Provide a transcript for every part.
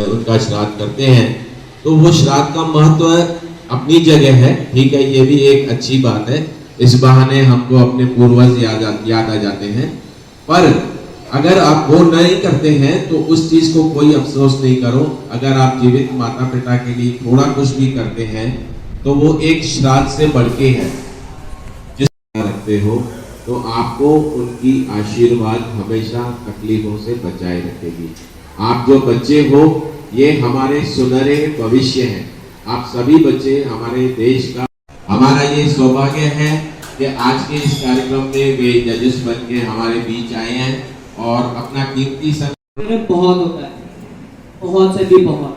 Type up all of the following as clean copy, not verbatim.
उनका श्राद्ध करते हैं, तो वो श्राद्ध का महत्व अपनी जगह है, ठीक है, ये भी एक अच्छी बात है। इस बहाने हमको अपने पूर्वज याद आ जाते हैं। पर अगर आप वो नहीं करते हैं तो उस चीज को कोई अफसोस नहीं करो। अगर आप जीवित माता पिता के लिए थोड़ा कुछ भी करते हैं तो वो एक श्राद्ध से बढ़ के है। जिस रखते हो तो आपको उनकी आशीर्वाद हमेशा तकलीफों से बचाए रखेगी। आप जो बच्चे हो ये हमारे सुनहरे भविष्य हैं। आप सभी बच्चे हमारे देश का, हमारा ये सौभाग्य है कि आज के इस कार्यक्रम में वे जजेस बन के हमारे बीच आए हैं और अपना कीमती समय बहुत होता है, बहुत से भी बहुत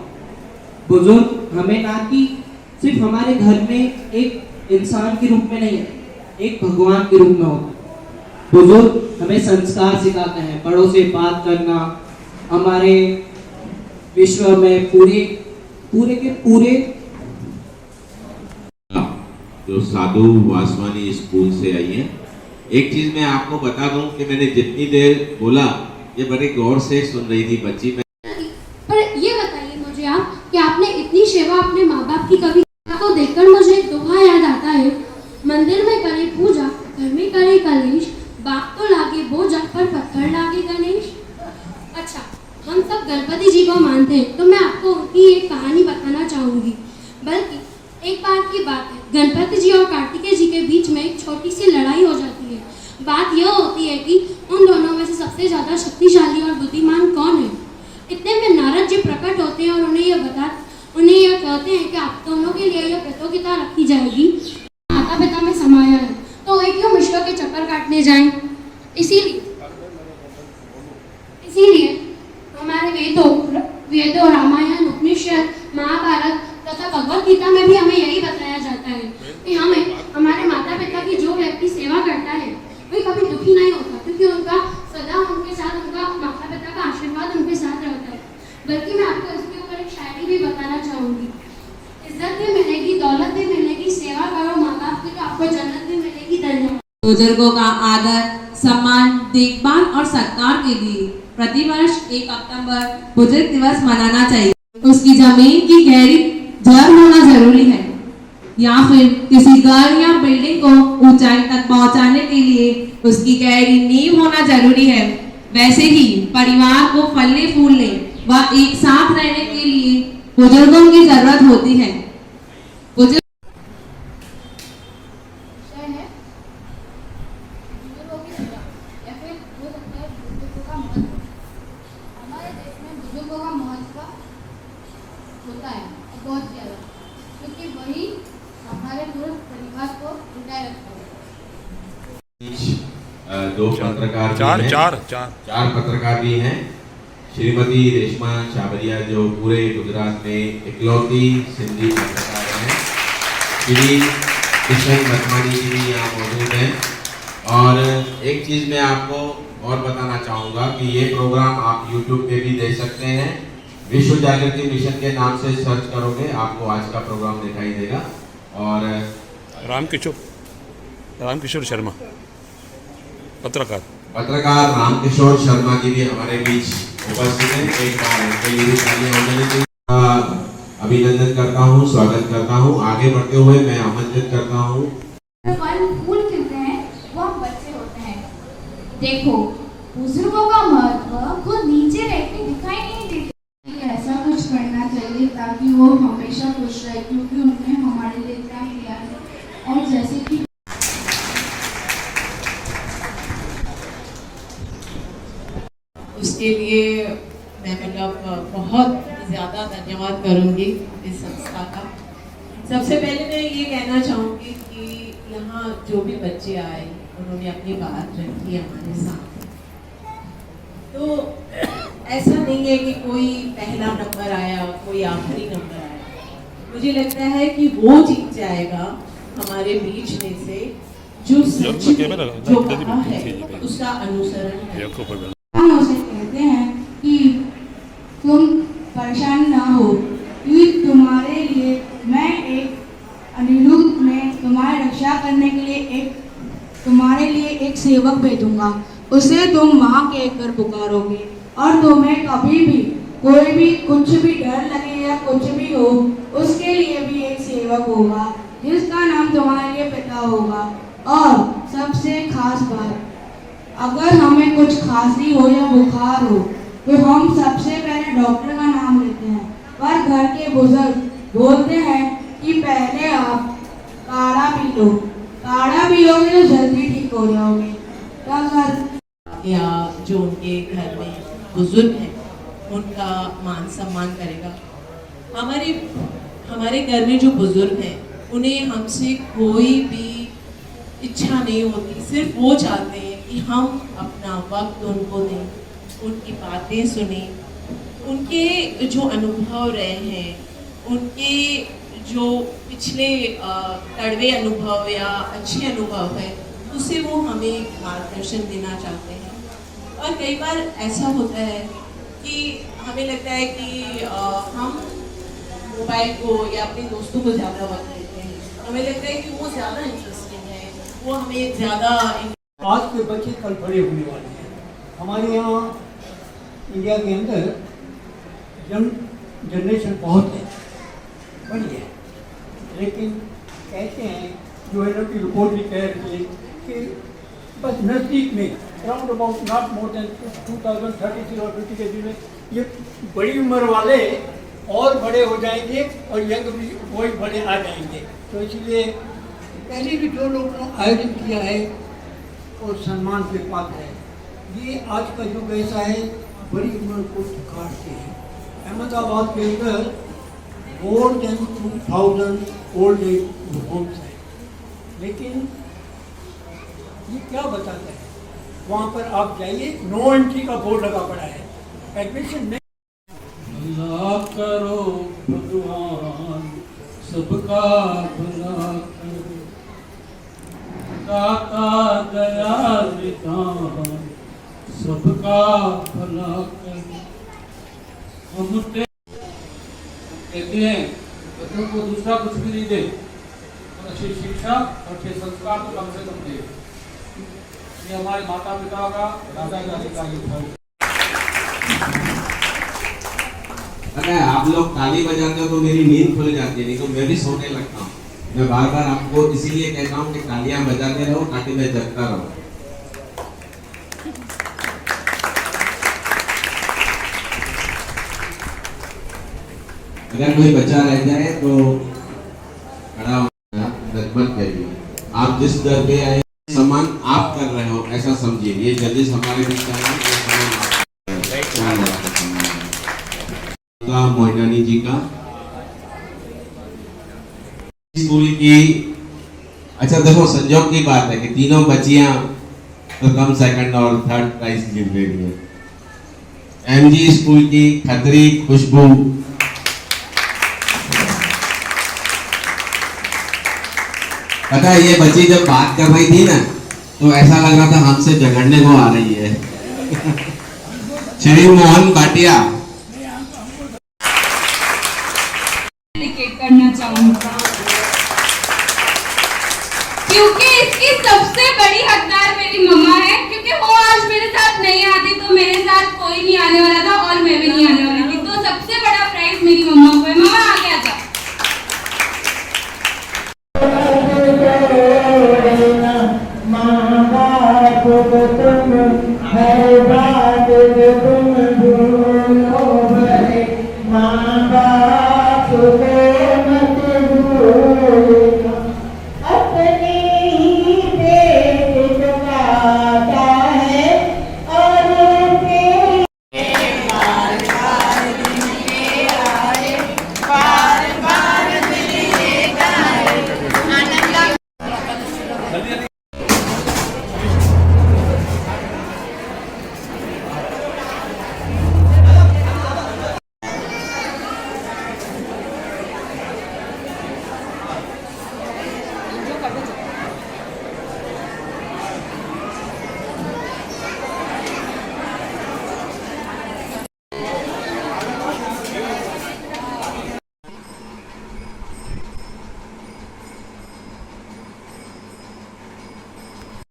बुजुर्ग हमें ना कि सिर्फ हमारे घर में एक इंसान के रूप में नहीं है, एक भगवान के रूप में होता है। बुजुर्ग हमें संस्कार सिखाते हैं, बड़ों से बात करना, हमारे विश्व में पूरे के पूरे जो साधु वासवानी स्कूल से आई है। एक चीज मैं आपको बता दूं कि मैंने जितनी देर बोला ये बड़े गौर से सुन रही थी बच्ची। पर ये बताइए मुझे आप कि आपने इतनी सेवा अपने माँ बाप की कभी को देखकर मुझे एक दोहा याद आता है, मंदिर में करे पूजा, घर में करे कलेश, बाप तो लागे बोझा पर पत्थर लागे गणेश। अच्छा, हम सब गणपति जी को मानते हैं तो मैं आपको उनकी एक कहानी बताना चाहूंगी। बल्कि एक बार की बात है, गणपति जी और कार्तिकेय जी के बीच में एक छोटी सी लड़ाई हो जाती है। बात यह होती है कि उन दोनों में से सबसे ज्यादा शक्तिशाली और बुद्धिमान कौन है। इतने में नारद जी प्रकट होते हैं और उन्हें यह कहते हैं कि आप दोनों के लिए यह प्रतियोगिता रखी जाएगी, माता पिता में समाया है तो वे क्यों विश्व के चक्कर काटने जाएं। इसीलिए हमारे वेदों, रामायण, उपनिषद, महाभारत तथा भगवत गीता में भी हमें यही बताया जाता है कि हमें हमारे माता पिता की जो व्यक्ति सेवा करता है वह कभी दुखी नहीं होता, क्योंकि उनका सदा उनके साथ, उनका माता पिता का आशीर्वाद उनके साथ रहता है। बल्कि मैं आपको इसके ऊपर एक शायरी भी बताना चाहूंगी। इज्जत भी मिलेगी, दौलत भी मिलेगी, सेवा करो माँ बाप की तो आपको जन्नत भी मिलेगी। धन्यवाद। बुजुर्गों का आदर, सम्मान, देखभाल और सत्कार के लिए प्रतिवर्ष 1 अक्टूबर बुजुर्ग दिवस मनाना चाहिए। उसकी जमीन की गहरी जड़ होना जरूरी है या फिर किसी घर या बिल्डिंग को ऊंचाई तक पहुंचाने के लिए उसकी गहरी नींव होना जरूरी है। वैसे ही परिवार को फलने फूलने व एक साथ रहने के लिए बुजुर्गों की जरूरत होती है। होता है बहुत ज्यादा, क्योंकि वही हमारे पूरे परिवार को जुटाए रखता है। दो पत्रकार चार पत्रकार भी हैं। श्रीमती रेशमा छाबरिया जो पूरे गुजरात में इकलौती सिंधी पत्रकार हैं। श्री किशन मथवानी जी भी यहाँ मौजूद हैं। और एक चीज़ मैं आपको और बताना चाहूँगा कि ये प्रोग्राम आप YouTube पे भी देख सकते हैं। विश्व जागृति मिशन के नाम से सर्च करोगे आपको आज का प्रोग्राम दिखाई देगा। और रामकिशोर शर्मा पत्रकार रामकिशोर शर्मा जी भी हमारे बीच उपस्थित हैं। एक बार उनके लिए भी तालियां होनी चाहिए। अभिनंदन करता हूँ, स्वागत करता हूँ। आगे बढ़ते हुए मैं आमंत्रित करता हूँ। फूल खिलते हैं वो हम बच्चे होते हैं। देखो, बुजुर्गों का महत्व खुद नीचे रहकर दिखाई नहीं देता। ऐसा कुछ करना चाहिए ताकि वो हमेशा खुश रहे, क्योंकि उन्होंने हमारे लिए इतना किया है। और जैसे कि उसके लिए मैं बहुत ज़्यादा धन्यवाद करूंगी इस संस्था का। सबसे पहले मैं ये कहना चाहूँगी कि यहाँ जो भी बच्चे आए उन्होंने अपनी बात रखी हमारे साथ। तो ऐसा नहीं है कि कोई पहला नंबर आया, कोई आखिरी नंबर आया। मुझे लगता है कि वो जीत जाएगा हमारे बीच में से जो सच जो कहा है उसका अनुसरण है। हम उसे कहते हैं कि तुम परेशान ना हो, क्योंकि तुम्हारे लिए मैं एक अनिरुद्ध में तुम्हारी रक्षा करने के लिए तुम्हारे लिए एक सेवक भेजूंगा। उसे तुम माँ कहकर पुकारोगे और तुम्हें कभी भी कोई भी कुछ भी डर लगे या कुछ भी हो, उसके लिए भी एक सेवक होगा जिसका नाम तुम्हारे लिए पिता होगा। और सबसे खास बात, अगर हमें कुछ खांसी हो या बुखार हो तो हम सबसे पहले डॉक्टर का नाम लेते हैं, पर घर के बुजुर्ग बोलते हैं कि पहले आप काढ़ा पी लो, काढ़ा पियोगे तो जल्दी ठीक हो जाओगे। तो अगर या जो उनके घर में बुजुर्ग हैं उनका मान सम्मान करेगा। हमारे घर में जो बुजुर्ग हैं उन्हें हमसे कोई भी इच्छा नहीं होती, सिर्फ वो चाहते हैं कि हम अपना वक्त उनको दें, उनकी बातें सुने, उनके जो अनुभव रहे हैं, उनके जो पिछले कड़वे अनुभव या अच्छे अनुभव है उससे वो हमें मार्गदर्शन देना चाहते हैं। और कई बार ऐसा होता है कि हमें लगता है कि हम मोबाइल को या अपने दोस्तों को ज़्यादा वक्त देते हैं, हमें लगता है कि वो ज़्यादा इंटरेस्टिंग है, वो हमें ज़्यादा। आज के बच्चे कल बड़े होने वाले हैं। हमारे यहाँ इंडिया के अंदर यंग जनरेशन बहुत है, बड़ी है, लेकिन कहते हैं जो है ना कि रिपोर्ट भी कह रही है कि बस नज़दीक में around about not more than 2033 और 50 के दिन में ये बड़ी उम्र वाले और बड़े हो जाएंगे और यंग भी वही बड़े आ जाएंगे। तो इसलिए पहले भी जो लोगों ने आयोजन किया है और सम्मान के पात्र है। ये आज का युग ऐसा है, बड़ी उम्र को काटते हैं। अहमदाबाद के अंदर more than 2000 old age homes है, लेकिन ये क्या बताता है, वहाँ पर आप जाइए, नो एंट्री का बोर्ड लगा पड़ा है, एडमिशन नहीं। भला करो भगवान सबका भला करो, दाता दया निधान सबका भला करो। हम कहते हैं बच्चों को दूसरा कुछ भी नहीं दे, अच्छी शिक्षा और अच्छे संस्कार तो कम से कम दे। ये हमारे माता पिता का, दादा दादी का ये फल। अगर आप लोग ताली बजाते हो तो मेरी नींद खुल जाती है, नहीं तो मैं भी सोने लगता हूँ। मैं बार बार आपको इसीलिए कहता हूँ कि तालियां बजाते रहो ताकि मैं जगता रहूँ। अगर कोई बच्चा रह जाए तो खड़ा होना मत करिए। आप जिस दर पे आए सम्मान आप कर रहे हो ऐसा समझिए। ये जजेस हमारे बीच आए मोइनानी जी का स्कूल की। अच्छा देखो, संजोग की बात है कि तीनों बच्चियां तो कम सेकंड और थर्ड प्राइज जीत रही है। एमजी स्कूल की खतरी खुशबू, पता है ये बच्ची जब बात कर रही थी ना तो ऐसा लग रहा था हमसे झगड़ने को आ रही है। श्री मोहन भाटिया करना चाहूंगा क्योंकि इसकी सबसे बड़ी हकदार मेरी मम्मा है, क्योंकि वो आज मेरे साथ नहीं आती तो मेरे साथ कोई नहीं आने वाला था और मैं भी नहीं आने वाली थी। तो सबसे बड़ा प्राइज मेरी मम्मा को है। मम्मा आगे आ जाओ। माँ बाप को तुम हर बात तुम भूलो